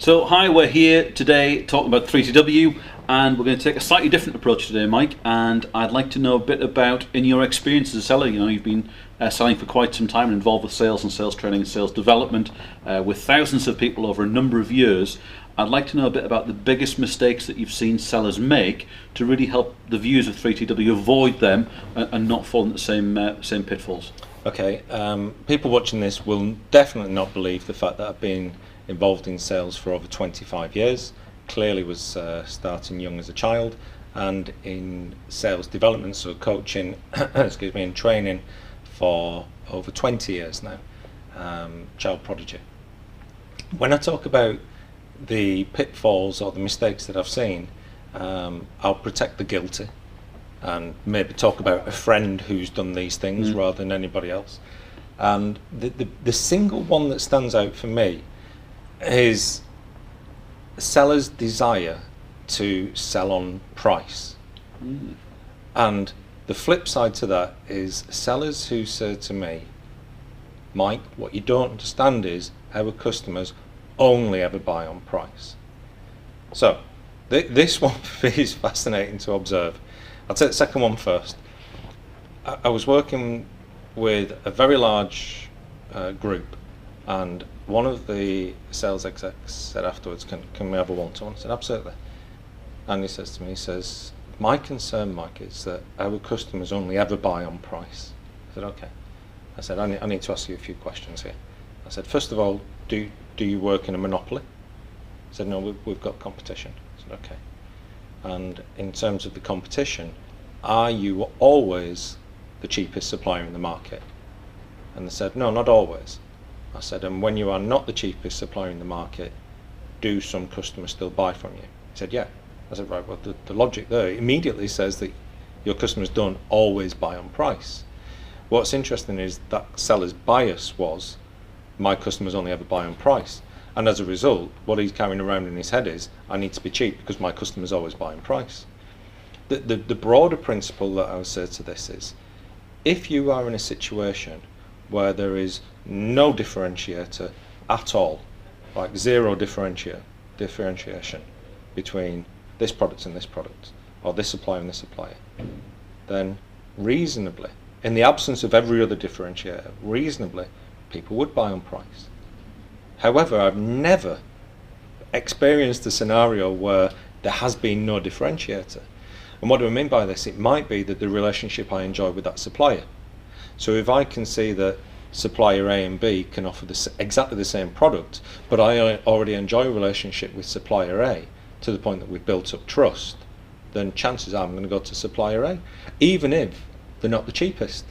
So, hi, we're here today talking about 3TW, and we're going to take a slightly different approach today, Mike. And I'd like to know a bit about, in your experience as a seller, you've been selling for quite some time and involved with sales and sales training and sales development with thousands of people over a number of years. I'd like to know a bit about the biggest mistakes that you've seen sellers make to really help the viewers of 3TW avoid them and not fall into the same pitfalls. Okay, people watching this will definitely not believe the fact that I've been involved in sales for over 25 years. Clearly was starting young as a child, and in sales development, so coaching, excuse me, and training for over 20 years now. Child prodigy. When I talk about the pitfalls or the mistakes that I've seen, I'll protect the guilty and maybe talk about a friend who's done these things rather than anybody else. And the single one that stands out for me is a seller's desire to sell on price. And the flip side to that is sellers who say to me, Mike, what you don't understand is our customers only ever buy on price. So this one for me is fascinating to observe. I'll take the second one first. I was working with a very large group, and one of the sales execs said afterwards, can we have a one-to-one? I said, absolutely. And he says to me, my concern, Mike, is that our customers only ever buy on price. I said, okay. I said, I need to ask you a few questions here. I said, first of all, do you work in a monopoly? He said, no, we've got competition. I said, okay. And in terms of the competition, are you always the cheapest supplier in the market? And they said, no, not always. I said, and when you are not the cheapest supplier in the market, do some customers still buy from you? He said, yeah. I said, right, well, the logic there immediately says that your customers don't always buy on price. What's interesting is that seller's bias was, my customers only ever buy on price. And as a result, what he's carrying around in his head is, I need to be cheap because my customers always buy on price. The broader principle that I would say to this is, if you are in a situation where there is no differentiator at all, like zero differentiation between this product and this product, or this supplier and this supplier, then reasonably, in the absence of every other differentiator, reasonably, people would buy on price. However, I've never experienced a scenario where there has been no differentiator. And what do I mean by this? It might be that the relationship I enjoy with that supplier. So if I can see that supplier A and B can offer exactly the same product, but I already enjoy a relationship with supplier A to the point that we've built up trust, then chances are I'm going to go to supplier A, even if they're not the cheapest.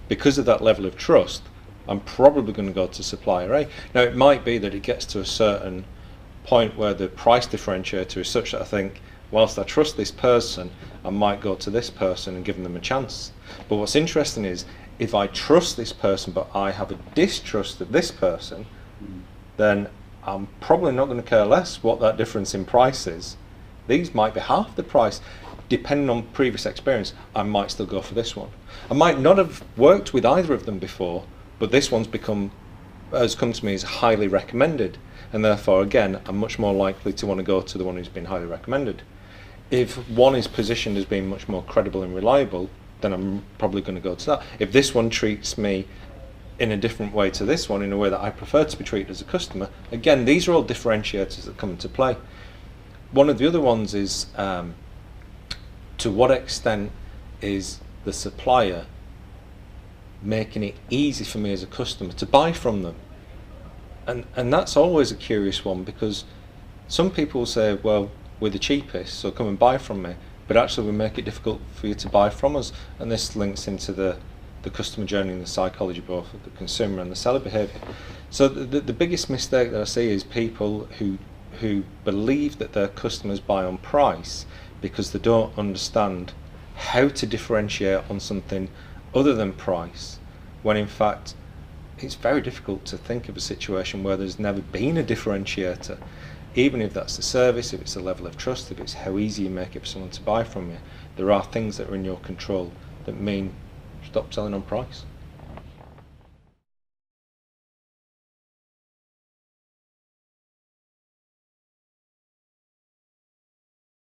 Because of that level of trust, I'm probably going to go to supplier A. Now, it might be that it gets to a certain point where the price differentiator is such that I think, whilst I trust this person, I might go to this person and give them a chance. But what's interesting is, if I trust this person but I have a distrust of this person, then I'm probably not going to care less what that difference in price is. These might be half the price. Depending on previous experience, I might still go for this one. I might not have worked with either of them before, but this one's has come to me as highly recommended, and therefore again I'm much more likely to want to go to the one who's been highly recommended. If one is positioned as being much more credible and reliable, then I'm probably going to go to that. If this one treats me in a different way to this one, in a way that I prefer to be treated as a customer, again, these are all differentiators that come into play. One of the other ones is to what extent is the supplier making it easy for me as a customer to buy from them? And that's always a curious one, because some people say, well, we're the cheapest, so come and buy from me, but actually we make it difficult for you to buy from us. And this links into the customer journey and the psychology, both of the consumer and the seller behaviour. So the biggest mistake that I see is people who believe that their customers buy on price because they don't understand how to differentiate on something other than price, when in fact it's very difficult to think of a situation where there's never been a differentiator. Even if that's the service, if it's the level of trust, if it's how easy you make it for someone to buy from you, there are things that are in your control that mean stop selling on price.